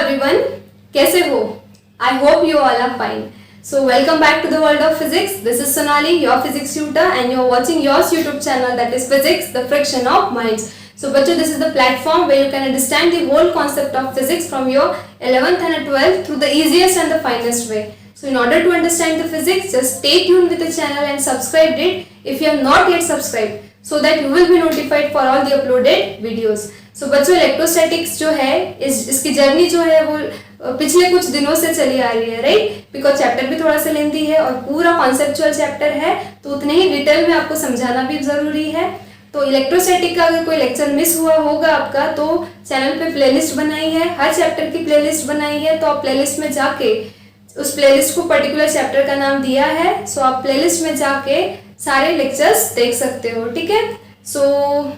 everyone, कैसे हो? I hope you all are fine. So welcome back to the world of physics. This is Sonali, your physics tutor, and you're watching your YouTube channel that is Physics, the Friction of Minds. So बच्चों, this is the platform where you can understand the whole concept of physics from your 11th and 12th through the easiest and the finest way. So in order to understand the physics, just stay tuned with the channel and subscribe it if you have not yet subscribed, so that you will be notified for all the uploaded videos. So बच्चों, electrostatics जो है इसकी journey जो है वो पिछले कुछ दिनों से चली आ रही है, राइट? बिकॉज चैप्टर भी थोड़ा सा लेंथी है और पूरा कॉन्सेप्चुअल चैप्टर है, तो उतने ही डिटेल में आपको समझाना भी जरूरी है. तो इलेक्ट्रोस्टैटिक का अगर कोई लेक्चर मिस हुआ होगा आपका, तो चैनल पे प्लेलिस्ट बनाई है, हर चैप्टर की प्लेलिस्ट बनाई है. तो आप प्लेलिस्ट में जाके, उस प्लेलिस्ट को पर्टिकुलर चैप्टर का नाम दिया है, सो आप प्लेलिस्ट में जाके सारे लेक्चर्स देख सकते हो, ठीक है? सो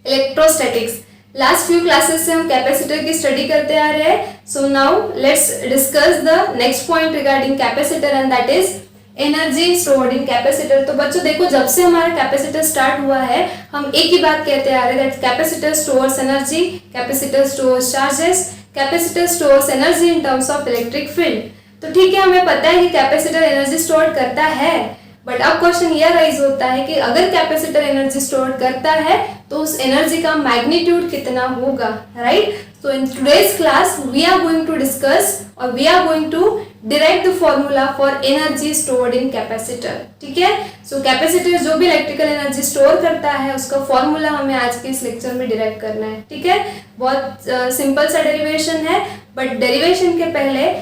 इलेक्ट्रोस्टैटिक्स, लास्ट फ्यू क्लासेस से हम कैपेसिटर की स्टडी करते आ रहे हैं. So now let's discuss the next point regarding capacitor, and that is energy stored in capacitor. तो बच्चों देखो, जब से हमारा कैपेसिटर स्टार्ट हुआ है, हम एक ही बात कहते आ रहे हैं, that capacitor stores energy, capacitor stores charges, capacitor stores energy in terms of electric field. तो ठीक है, हमें पता है कि कैपेसिटर एनर्जी स्टोर करता है, बट अब क्वेश्चन यह राइज होता है कि अगर कैपेसिटर एनर्जी स्टोर करता है तो उस एनर्जी का मैग्नीट्यूड कितना होगा, right? So in today's class we are going to discuss और we are going to derive the formula for energy stored in capacitor, ठीक है? सो कैपेसिटर जो भी इलेक्ट्रिकल एनर्जी स्टोर करता है उसका फॉर्मूला हमें आज के इस लेक्चर में डिराइव करना है, ठीक है? बहुत सिंपल सा डेरिवेशन है, बट डेरिवेशन के पहले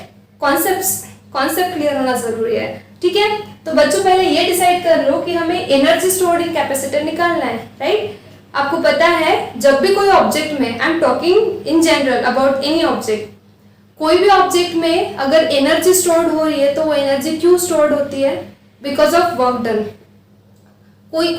कॉन्सेप्ट क्लियर होना जरूरी है, ठीक है? तो बच्चों पहले ये डिसाइड कर लो कि हमें एनर्जी स्टोर्ड इन कैपेसिटर निकालना है, राइट? आपको पता है, जब भी कोई ऑब्जेक्ट में, I am talking in general about any object, कोई भी ऑब्जेक्ट में अगर एनर्जी स्टोर्ड हो रही है तो वो एनर्जी क्यों स्टोर्ड होती है? Because of work done. कोई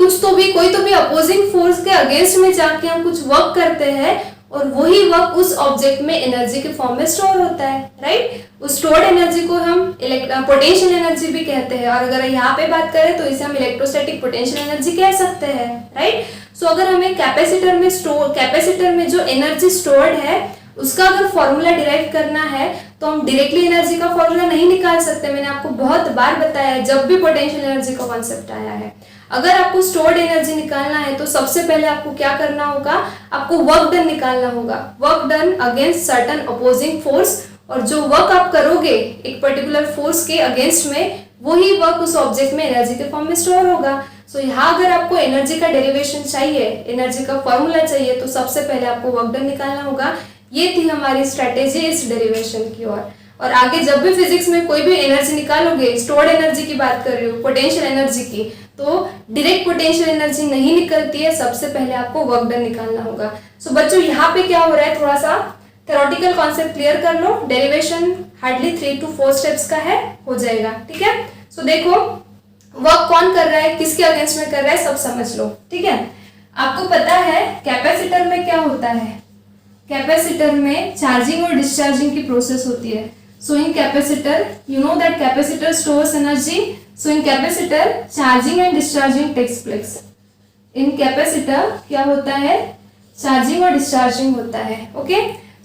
तो भी अपोजिंग फोर्स के अगेंस्ट में जाके हम कुछ वर्क करते हैं और वही वर्क उस ऑब्जेक्ट में एनर्जी के फॉर्म में स्टोर होता है, राइट? उस स्टोर्ड एनर्जी को हम पोटेंशियल एनर्जी भी कहते हैं, और अगर यहाँ पे बात करें तो इसे हम इलेक्ट्रोस्टैटिक पोटेंशियल एनर्जी कह सकते हैं, राइट? सो अगर हमें कैपेसिटर में जो एनर्जी स्टोर्ड है उसका अगर फॉर्मूला डिराइव करना है तो हम डायरेक्टली एनर्जी का फॉर्मूला नहीं निकाल सकते. मैंने आपको बहुत बार बताया है जब भी पोटेंशियल एनर्जी का कॉन्सेप्ट आया है. अगर आपको स्टोर्ड एनर्जी निकालना है तो सबसे पहले आपको क्या करना होगा? आपको वर्क डन निकालना होगा, work done against certain opposing force. और जो वर्क आप करोगे एक पर्टिकुलर फोर्स के अगेंस्ट में, वही वर्क उस ऑब्जेक्ट में एनर्जी के फॉर्म में स्टोर होगा. सो यहाँ अगर आपको एनर्जी का डेरिवेशन चाहिए, एनर्जी का फॉर्मूला चाहिए, तो सबसे पहले आपको वर्क डन निकालना होगा. ये थी हमारी स्ट्रेटेजी इस डेरिवेशन की ओर. और आगे जब भी फिजिक्स में कोई भी एनर्जी निकालोगे, स्टोर्ड एनर्जी की बात कर रही हूँ, पोटेंशियल एनर्जी की, तो डायरेक्ट पोटेंशियल एनर्जी नहीं निकलती है, सबसे पहले आपको वर्क डन निकालना होगा. सो बच्चों यहाँ पे क्या हो रहा है, थोड़ा सा थ्योरेटिकल कॉन्सेप्ट क्लियर कर लो. डेरिवेशन हार्डली 3 to 4 स्टेप्स का है, हो जाएगा, ठीक है? सो देखो, वर्क कौन कर रहा है, किसके अगेंस्ट में कर रहा है, सब समझ लो, ठीक है? आपको पता है कैपेसिटर में क्या होता है? कैपेसिटर में चार्जिंग और डिस्चार्जिंग की प्रोसेस होती है. So in capacitor, you know that capacitor stores energy. So in capacitor charging and discharging takes place. In capacitor क्या होता है? चार्जिंग और डिस्चार्जिंग होता है, ओके?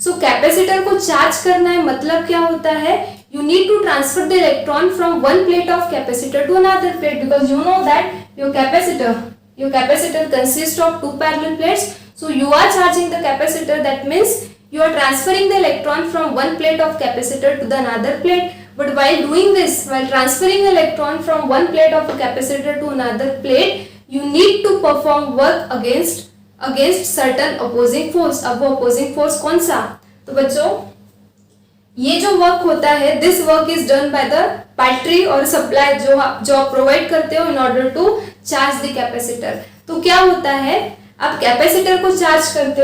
सो कैपेसिटर को चार्ज करना है, मतलब क्या होता है? You need to transfer the electron from one plate of capacitor to another plate, because you know that your capacitor consists of two parallel plates. So you are charging the capacitor. That means you are transferring the electron from one plate of capacitor to the another plate. But while doing this, while transferring the electron from one plate of a capacitor to another plate, you need to perform work against certain opposing force. अब वो opposing force कौन सा? तो बच्चों ये जो work होता है, this work is done by the battery और सप्लाई जो आप प्रोवाइड करते हो in order to charge the capacitor. तो क्या होता है, आप कैपेसिटर को चार्ज करते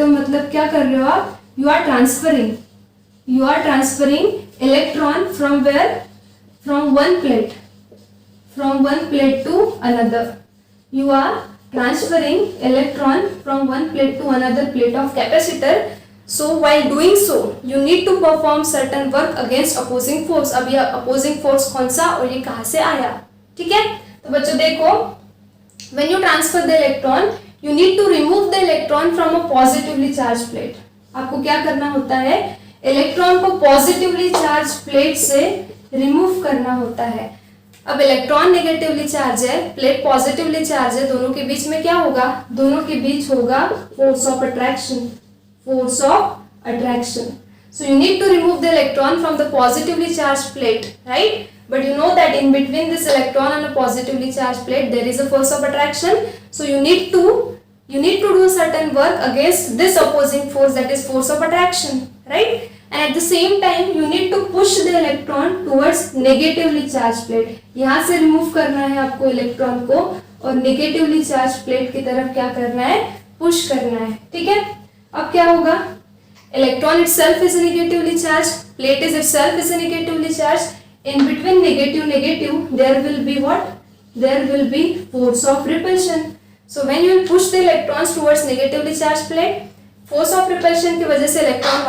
हो, मतलब क्या कर रहे हो आप? You are transferring electron from where? From one plate to another. You are transferring electron from one plate to another plate of capacitor. So while doing so, you need to perform certain work against opposing force. अब ये opposing force कौन सा और ये कहाँ से आया, ठीक है? तो बच्चों देखो, when you transfer the electron, you need to remove the electron from a positively charge plate. आपको क्या करना होता है, इलेक्ट्रॉन को पॉजिटिवली चार्ज प्लेट से रिमूव करना होता है। अब इलेक्ट्रॉन नेगेटिवली चार्ज है, प्लेट पॉजिटिवली चार्ज है, दोनों के बीच में क्या होगा, दोनों के बीच होगा force of attraction, force of attraction. So you need to remove the electron from the positively charged plate, right? But you know that in between this electron and a positively charged plate there is a force of attraction. So you need to do certain work against this opposing force, that is force of attraction, right? And at the same time you need to push the electron towards negatively charged plate. यहाँ से remove करना है आपको electron को और negatively charged plate की तरफ क्या करना है, push करना है, ठीक है। अब क्या होगा, electron itself is negatively charged, plate is itself is negatively charged, in between negative there will be what, there will be force of repulsion. So when you will push the electrons towards negatively charged plate, force of repulsion की वजह से electron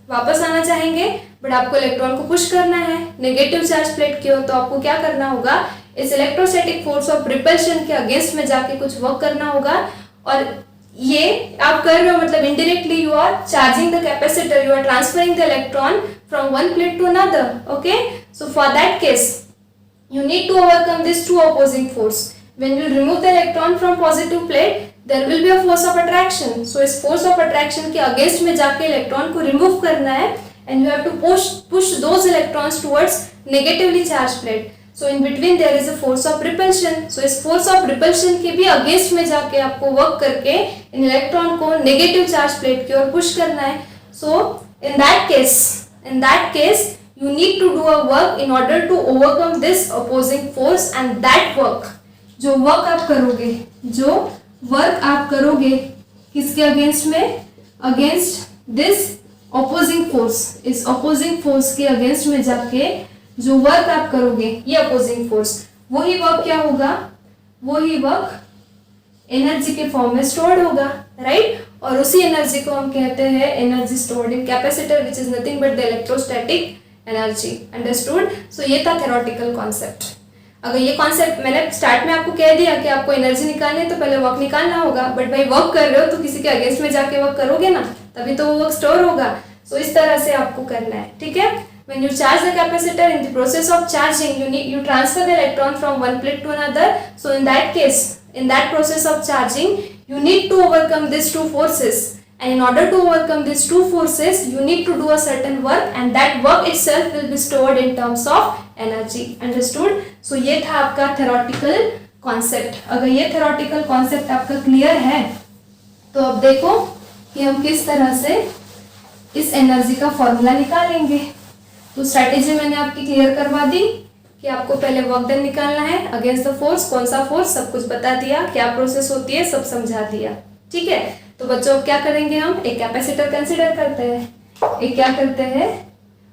वापस आना चाहेंगे, but आपको electron को push करना है नेगेटिव चार्ज प्लेट की ओर, तो आपको क्या करना होगा, इस इलेक्ट्रोस्टैटिक फोर्स ऑफ रिपल्शन के अगेंस्ट में जाके कुछ वर्क करना होगा। और ये आप कर रहे हो मतलब indirectly you are charging the capacitor, you are transferring the electron from one plate to another, okay. So for that case you need to overcome these two opposing force. When you remove the electron from positive plate, there will be a force of attraction. So इस force of attraction के against में जाके electron को remove करना है, and you have to push those electrons towards negatively charged plate. So in between there is a force of repulsion. So इस force of repulsion के भी against में जाके आपको work करके इन इलेक्ट्रॉन को negative charge plate की ओर push करना है. So in that case you need to do a work in order to overcome this opposing force, and that work, जो वर्क आप करोगे किसके अगेंस्ट में, अगेंस्ट दिस ऑपोजिंग फोर्स, इस ऑपोजिंग फोर्स के अगेंस्ट में जाके जो वर्क आप करोगे ये अपोजिंग फोर्स, वही वर्क क्या होगा, वही वर्क एनर्जी के फॉर्म में स्टोर्ड होगा, राइट। और उसी एनर्जी को हम कहते हैं energy stored in capacitor, which is nothing but the electrostatic energy, understood. So ये था थ्योरेटिकल कॉन्सेप्ट। अगर ये कॉन्सेप्ट मैंने स्टार्ट में आपको कह दिया कि आपको एनर्जी निकालनी है तो पहले वर्क निकालना होगा, बट भाई वर्क कर रहे हो तो किसी के अगेंस्ट में जाके वर्क करोगे ना, तभी तो वो वर्क स्टोर होगा। सो इस तरह से आपको करना है, ठीक है। When you charge the capacitor, in the process of charging you transfer the electron from one plate to another. So in that case, in that process of charging you need to overcome these two forces, and in order to overcome these two forces you need to do a certain work, and that work itself will be stored in terms of energy, understood। So ये था आपका theoretical concept। अगर ये theoretical concept आपका clear है तो अब देखो कि हम किस तरह से इस एनर्जी का फॉर्मूला निकालेंगे। तो स्ट्रैटेजी मैंने आपकी क्लियर करवा दी कि आपको पहले वर्क डन निकालना है अगेंस्ट द फोर्स, कौन सा फोर्स सब कुछ बता दिया, क्या प्रोसेस होती है सब समझा दिया, ठीक है। तो बच्चों अब क्या करेंगे, हम एक कैपेसिटर कंसीडर करते हैं, एक क्या करते हैं,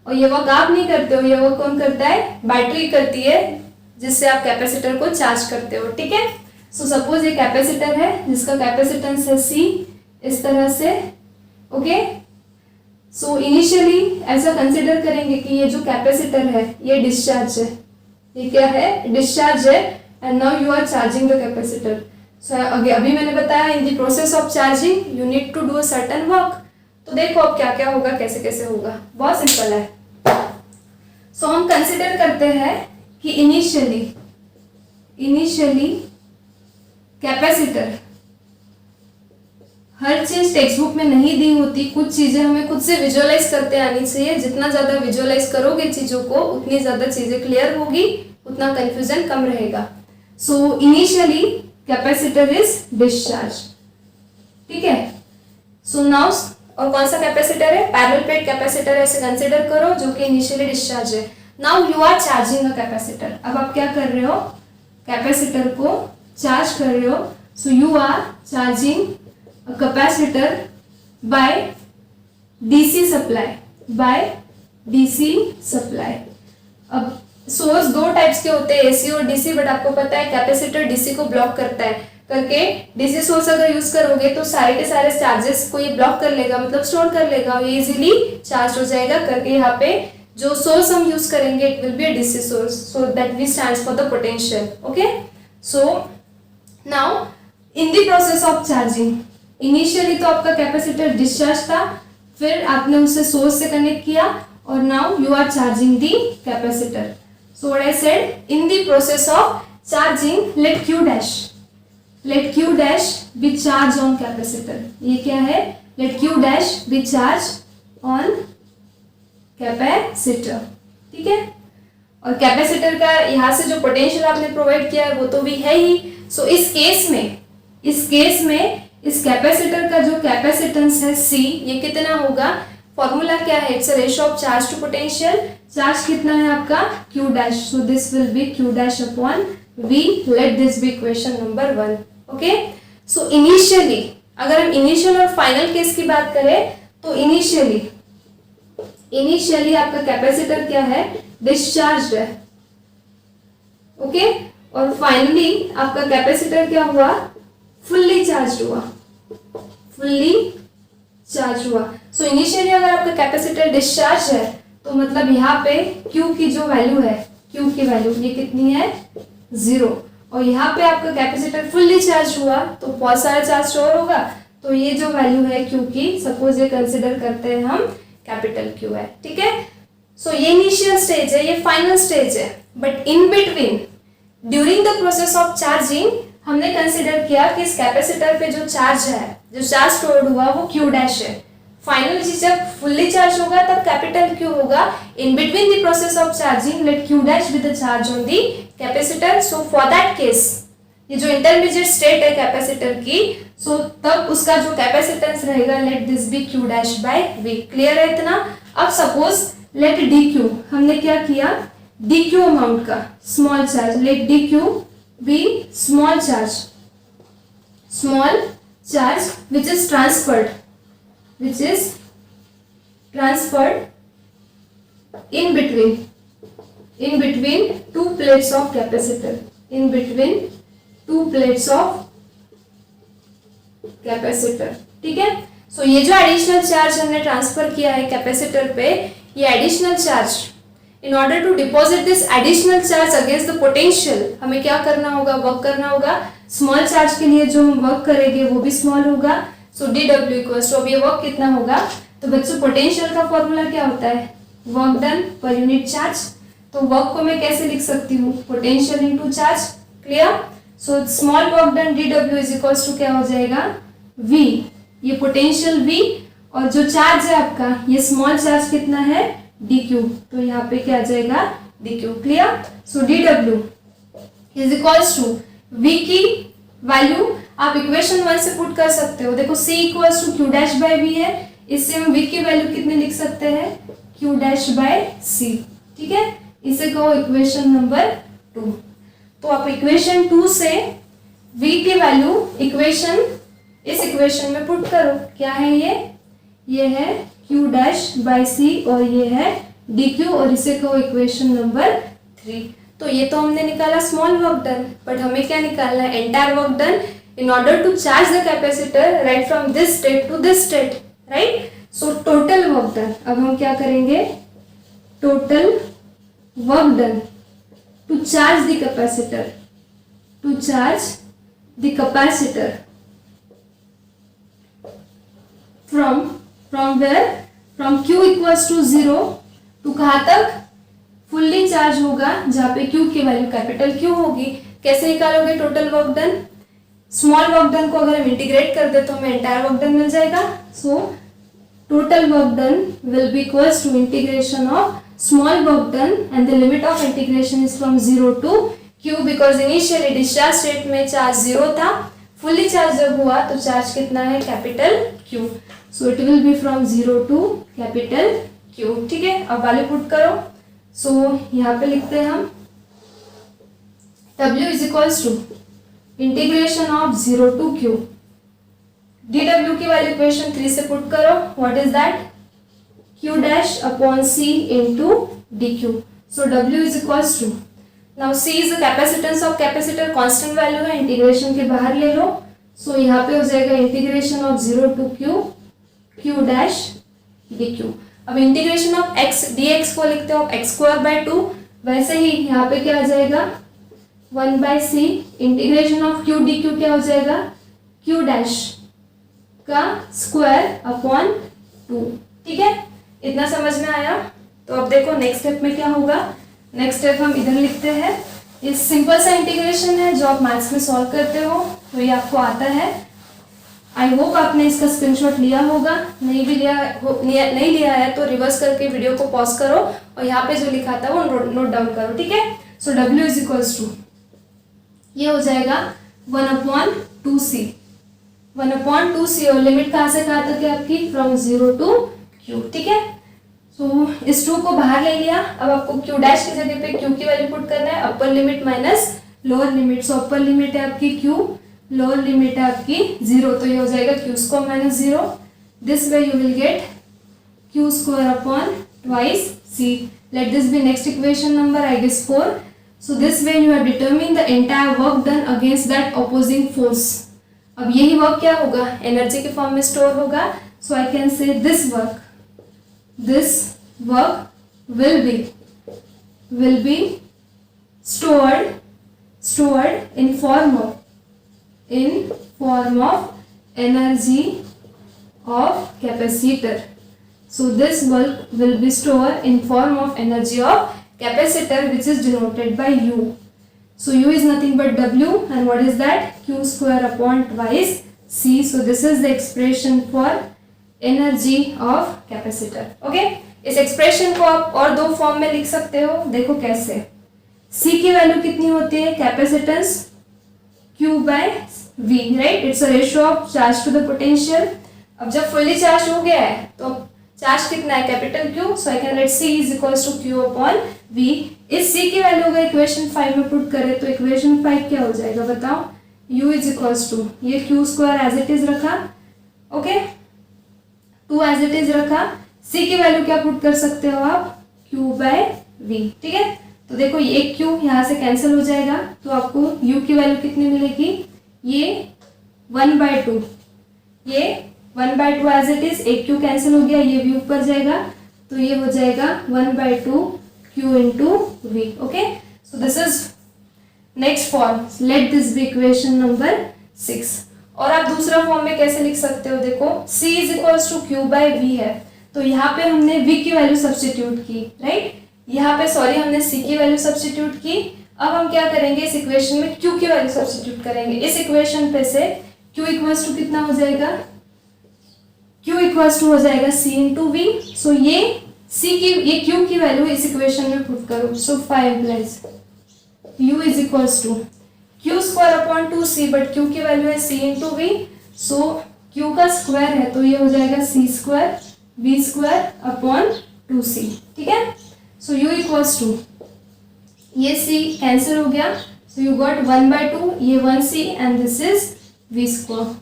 और ये वर्क आप नहीं करते हो, ये वर्क कौन करता है, बैटरी करती है जिससे आप कैपेसिटर को चार्ज करते हो, ठीक है। सो सपोज ये कैपेसिटर है जिसका कैपेसिटेंस है C इस तरह से, ओके। सो इनिशियली ऐसा कंसिडर करेंगे कि ये जो कैपेसिटर है ये डिस्चार्ज है, ये क्या है, डिस्चार्ज है, and now you are charging the capacitor. So अभी मैंने बताया in the process of charging you need to do a certain work. तो देखो अब क्या क्या होगा, कैसे कैसे होगा, बहुत सिंपल है। सो हम कंसिडर करते हैं कि इनिशियली कैपेसिटर, हर चीज टेक्स्ट बुक में नहीं दी होती, कुछ चीजें हमें खुद से विजुअलाइज करते आनी चाहिए। जितना ज्यादा विजुअलाइज करोगे चीजों को उतनी ज्यादा चीजें क्लियर होगी, उतना कंफ्यूजन कम रहेगा। So initially capacitor is discharge, ठीक है। सो नाउ, और कौन सा कैपेसिटर है, पैरेलल प्लेट कैपेसिटर ऐसे कंसिडर करो जो कि इनिशियली डिस्चार्ज है। Now you are charging a capacitor, अब आप क्या कर रहे हो, कैपेसिटर को चार्ज कर रहे हो। So you are charging a capacitor by DC supply। अब सोर्स दो टाइप्स के होते हैं, AC और DC, बट आपको पता है कैपेसिटर DC को ब्लॉक करता है करके, DC सोर्स अगर यूज करोगे तो सारे के सारे चार्जेस को ये ब्लॉक कर लेगा, मतलब स्टोर कर लेगा, ये इजीली चार्ज हो जाएगा करके। यहाँ पे जो सोर्स हम यूज करेंगे it will be a DC source, so that V stands for the potential, okay. So now in the process of charging, initially तो आपका कैपेसिटर डिस्चार्ज था, फिर आपने उसे सोर्स से कनेक्ट किया और now you are charging the capacitor. So what I said, in the process of charging let Q dash be charged on capacitor. ये क्या है, let Q dash be charged on capacitor. ठीक है, और capacitor का यहाँ से जो पोटेंशियल आपने प्रोवाइड किया है वो तो भी है ही. सो इस केस में इस कैपेसिटर का जो कैपेसिटेंस है C, ये कितना होगा, फॉर्मूला क्या है, it's a ratio of charge to potential. Charge कितना है आपका Q dash, so this will be Q dash upon V. Let this be equation number 1. Okay, so initially अगर हम इनिशियल और फाइनल केस की बात करें तो इनिशियली आपका कैपेसिटर क्या है, डिस्चार्ज है. ओके, और फाइनली आपका कैपेसिटर क्या हुआ, फुल्ली चार्ज हुआ. सो इनिशियली अगर आपका कैपेसिटर डिस्चार्ज है तो मतलब यहाँ पे Q की जो वैल्यू है, Q की वैल्यू ये कितनी है, 0. और यहाँ पे आपका कैपेसिटर फुल्ली चार्ज हुआ तो बहुत सारा चार्ज स्टोर होगा, तो ये जो वैल्यू है Q की, सपोज ये कंसिडर करते हैं हम कैपिटल Q है. ठीक है, सो ये इनिशियल स्टेज है, ये फाइनल स्टेज है. But in between during the process of charging हमने कंसिडर किया कि इस कैपेसिटर पे जो चार्ज है, जो चार्ज स्टोर्ड हुआ वो Q डैश है. फाइनल चीज जब फुल्ली चार्ज होगा तब कैपिटल Q होगा. In between the process of charging let Q dash be the charge on the capacitor. So for that case, ये जो इंटरमीडिएट स्टेट है कैपेसिटर की, सो तब उसका जो कैपेसिटेंस रहेगा let this be Q dash by V. Clear है इतना. अब सपोज लेट DQ, हमने क्या किया, DQ अमाउंट का small charge, let DQ be small charge which is transferred in between two plates of capacitor, ठीक है. सो ये जो एडिशनल चार्ज हमने ट्रांसफर किया है कैपेसिटर पे, ये additional charge, in order to deposit this additional charge against the potential, हमें क्या करना होगा, वर्क करना होगा. स्मॉल चार्ज के लिए जो हम वर्क करेंगे वो भी स्मॉल होगा. सो dW इक्वल्स टू, अब ये वर्क कितना होगा, तो बच्चों पोटेंशियल का फॉर्मूला क्या होता है, work done per unit charge. तो वर्क को मैं कैसे लिख सकती हूँ, potential into charge. Clear. So small work done dW is equals to क्या हो जाएगा, V, ये पोटेंशियल V, और जो चार्ज है आपका ये स्मॉल चार्ज कितना है, dQ, तो यहाँ पे क्या आ जाएगा, dQ. Clear. So dW is equals to V की वैल्यू आप इक्वेशन 1 से पुट कर सकते हो. देखो C equals to Q dash by V है, इससे हम V की वैल्यू कितने लिख सकते हैं, Q डैश बाय C. ठीक है, इसे कहो इक्वेशन नंबर 2. तो आप इक्वेशन 2 से V की वैल्यू इस इक्वेशन में पुट करो. क्या है ये है Q डैश बाय C और ये है dQ, और इसे कहो इक्वेशन नंबर 3. तो ये तो हमने निकाला स्मॉल वर्क डन, बट हमें क्या निकालना है, entire work done in order to charge the capacitor right from this state to this state, right. So total work done, अब हम क्या करेंगे, total work done to charge the capacitor, from where, from Q equals to 0 to कहाँ तक, fully charge होगा जहाँ पे Q की वैल्यू कैपिटल Q होगी. कैसे निकालोगे total work done, small work done को अगर हम इंटीग्रेट कर दे तो हमें एंटायर वर्क डन मिल जाएगा. So total work done will be equals to integration of small work done and the limit of integration is from 0 to Q, because initially discharge state में charge 0 था, fully charge जब हुआ तो charge कितना है, capital Q. So it will be from 0 to capital Q. ठीक है, अब वैल्यू पुट करो. सो यहाँ पे लिखते हैं हम W is equals to integration of 0 to Q, dW की वैल्यू इक्वेशन 3 से पुट करो. What is that, Q dash upon C into dQ. So W is equals to, now C is the capacitance of capacitor, constant value है, integration के बाहर ले लो. सो यहाँ पे हो जाएगा integration of 0 to Q dash dQ. अब इंटीग्रेशन ऑफ x dx को लिखते हो x स्क्वायर बाय 2, वैसे ही यहाँ पे क्या आ जाएगा 1 by C, integration of Q dQ क्या हो जाएगा क्यू डैश का स्क्वायर अपॉन 2। ठीक है, इतना समझ में आया। तो अब देखो नेक्स्ट स्टेप में क्या होगा। नेक्स्ट स्टेप हम इधर लिखते हैं। ये सिंपल सा इंटीग्रेशन है जो आप मैथ्स में सॉल्व करते हो, तो ये आपको आता है। आई होप आपने इसका स्क्रीनशॉट लिया होगा। नहीं लिया है तो रिवर्स करके वीडियो को पॉज करो और यहाँ पे जो लिखा था वो नोट डाउन करो। ठीक है, सो W इज इक्वल्स टू, ये हो जाएगा 1/2c। 1/2c और लिमिट कहाँ से कहाँ तक है आपकी, फ्रॉम 0 to q। ठीक है, सो इस 2 को बाहर ले लिया। अब आपको q डैश की जगह पे q की वैल्यू पुट करना है, upper limit minus lower limit. So upper limit है आपकी q, लोअर लिमिट है आपकी 0, तो ये हो जाएगा q square minus 0। This way you will get q square upon twice c। Let this be next equation number I guess 4। So this way you have determine the entire work done against that opposing force. अब यही work क्या होगा, energy के form में store होगा। So I can say this work will be stored in form of energy of capacitor. So this work will be stored in form of energy of capacitor, which is denoted by U. So U is nothing but W, and what is that, Q square upon twice C. So this is the expression for energy of capacitor. Okay, इस expression को आप और दो form में लिख सकते हो। देखो कैसे, C की वैल्यू कितनी होती है, capacitance Q by V, right. It's a ratio of charge to the potential. अब जब फुल्ली चार्ज हो गया है तो चार्ज कितना है, capital Q। So I can write C is equals to Q upon V। इस C की वैल्यू अगर इक्वेशन 5 में पुट करें तो इक्वेशन 5 क्या हो जाएगा बताओ, U इज इक्वल्स टू, ये Q square as it is रखा, ओके, 2 एज इट इज रखा। C की वैल्यू क्या पुट कर सकते हो आप, Q बाय V। ठीक है, तो देखो ये Q यहाँ से कैंसिल हो जाएगा, तो आपको U की वैल्यू कितनी मिलेगी, ये 1/2, ये 1/2 एज इट इज। एक Q कैंसिल हो गया, ये V ऊपर जाएगा, तो ये हो जाएगा 1/2 Q into V। Okay, so this is next form. Let this be equation number 6। और आप दूसरा फॉर्म में कैसे लिख सकते हो, देखो C is equals to Q by V है, तो यहाँ पे हमने V की वैल्यू सब्स्टिट्यूट की, राइट। यहाँ पे सॉरी हमने C की वैल्यू सब्स्टिट्यूट की। अब हम क्या करेंगे, इस इक्वेशन में Q की वैल्यू सब्स्टिट्यूट करेंगे। इस इक्वेशन पे से Q इक्वल्स टू कितना हो जाएगा, Q इक्वल्स टू हो जाएगा C इंटू V। सो ये Q की वैल्यू इस इक्वेशन में पुट करो। So 5 implies U is equals to Q square upon 2C, but Q की वैल्यू है C into V। So Q का स्क्वायर है तो ये हो जाएगा C square V square upon 2C। ठीक है, सो U इक्वल्स टू, ये C कैंसिल हो गया, सो यू गॉट 1/2, ये 1C and this is V square,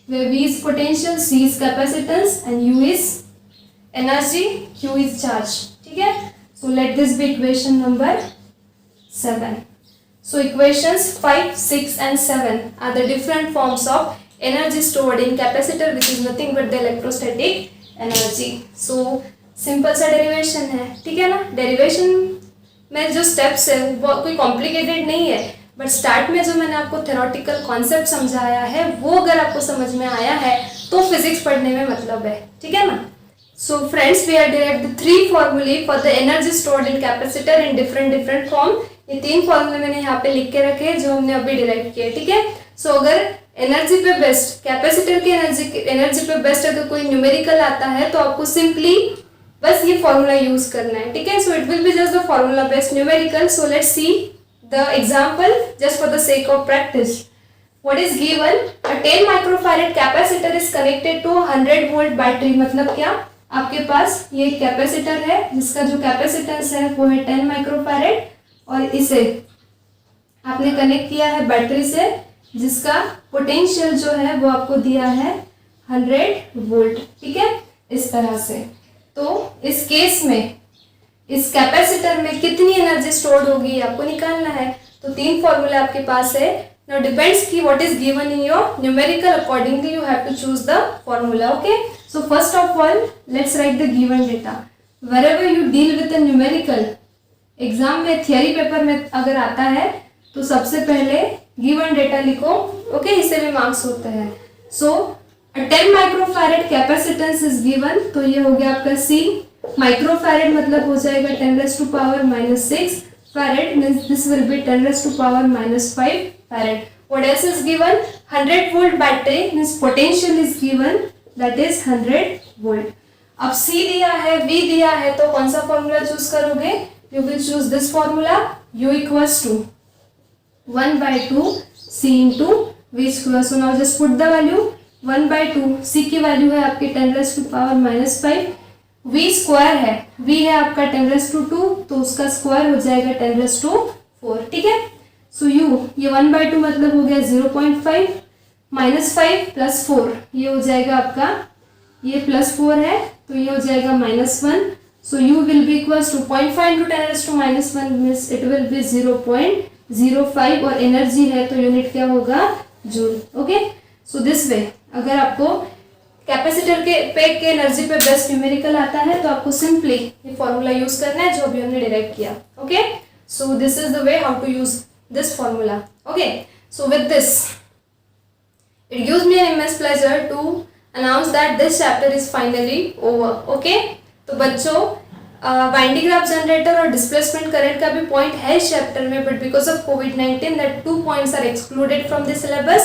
where V is potential, C is capacitance and U is energy, Q is charge. ठीक है, so let this be equation number 7. So equations 5, 6 and 7 are the different forms of energy stored in capacitor, which is nothing but the electrostatic energy. So simple सा derivation है, ठीक है ना। derivation में जो steps है वो कोई complicated नहीं है, बट स्टार्ट में जो मैंने आपको थ्योरेटिकल कॉन्सेप्ट समझाया है वो अगर आपको समझ में आया है तो फिजिक्स पढ़ने में मतलब है, ठीक है ना। So friends, we have derived the 3 formulae for the energy stored in capacitor in different form. ये 3 फॉर्मूले मैंने यहाँ पे लिख के रखे हैं जो हमने अभी डिराइव किए, ठीक है। सो अगर एनर्जी पे बेस्ट, कैपेसिटर की एनर्जी पे बेस्ट अगर कोई न्यूमेरिकल आता है तो आपको सिंपली बस ये फॉर्मूला यूज करना है, ठीक है। So it will be just the formula based numerical. So let's see the example just for the sake of practice. What is given, a 10 microfarad capacitor is connected to 100 volt battery. मतलब क्या, आपके पास ये capacitor है जिसका जो capacitance है वो है 10 माइक्रोफैरेड और इसे आपने कनेक्ट किया है बैटरी से जिसका पोटेंशियल जो है वो आपको दिया है 100 वोल्ट, ठीक है, इस तरह से। तो इस केस में इस कैपेसिटर में कितनी एनर्जी स्टोर्ड होगी आपको निकालना है। तो 3 फॉर्मूले आपके पास है। नाउ डिपेंड्स की what is given in your numerical, accordingly you have to choose the formula, okay. So first of all let's write the given data. Wherever you deal with the numerical, exam में theory paper में अगर आता है तो सबसे पहले given data लिखो, okay, इससे भी मार्क्स होते हैं। सो 10 माइक्रोफैरेड कैपेसिटेंस इज गिवन, तो ये हो गया आपका सी। माइक्रोफैरेड मतलब हो जाएगा 10⁻⁻⁶ farad, means this will B 10⁻⁻⁵ farad. What else is given? 100 volt battery means potential is given, that is 100 volt. अब C दिया है, V दिया है, तो कौन सा फॉर्मूला चूज करोगे? You will choose this formula, U equals to 1/2 C into V square. So now just put the value 1/2, C की वैल्यू है आपकी 10⁻⁻⁵, V स्क्वायर है, V है आपका 10⁻², तो उसका स्क्वायर हो जाएगा 10⁻⁴, ठीक है। सो U ये 1/2 मतलब हो गया 0.5, -5 + 4 ये हो जाएगा आपका, ये +4 है तो ये हो जाएगा -1। So U will be equals to 0.5 into 10⁻⁻1 means it will be 0.05, और एनर्जी है तो यूनिट क्या होगा? Joule, okay. So this way अगर आपको कैपेसिटर के एनर्जी पे बेस्ट न्यूमेरिकल आता है तो आपको सिंपली ये फॉर्मूला यूज करना है जो अभी हमने डिराइव किया, okay. So this is the way how to use this formula, okay. So with this it gives me an immense pleasure to announce that this chapter is finally over, okay. तो बच्चों Van de Graaff generator और displacement current का भी point है इस chapter में, but because of कोविड-19 that 2 points are excluded from the syllabus.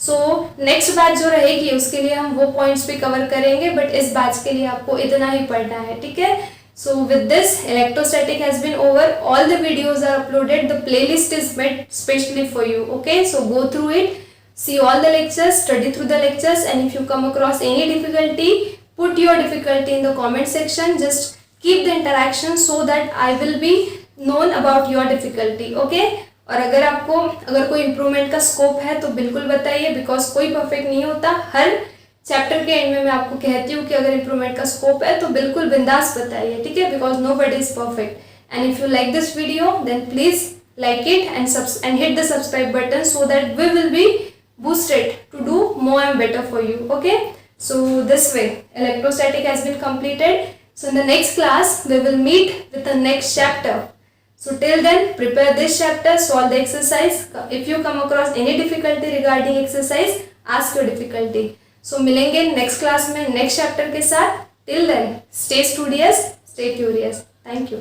So next batch जो रहेगी उसके लिए हम वो पॉइंट्स भी कवर करेंगे, बट इस बैच के लिए आपको इतना ही पढ़ना है, ठीक है। So with this, electrostatic has been over. All the videos are uploaded. The playlist is made specially for you. Okay, so go through it, see all the lectures, study through the lectures, and if you come across any difficulty, put your difficulty in the comment section. Just keep the interaction so that I will be known about your difficulty. Okay. और अगर कोई improvement का scope है तो बिल्कुल बताइए, because कोई perfect नहीं होता। हर चैप्टर के एंड में मैं आपको कहती हूँ कि अगर इम्प्रूवमेंट का स्कोप है तो बिल्कुल बिंदास बताइए, ठीक है, because nobody is perfect. And if you like this video then please like it and hit the subscribe button so that we will be boosted to do more and better for you, okay. So this way electrostatic has been completed. So in the next class we will meet with the next chapter. So till then prepare this chapter, solve the exercise. If you come across any difficulty regarding exercise, ask your difficulty. So मिलेंगे next class में next chapter के साथ। Till then stay studious, stay curious. Thank you.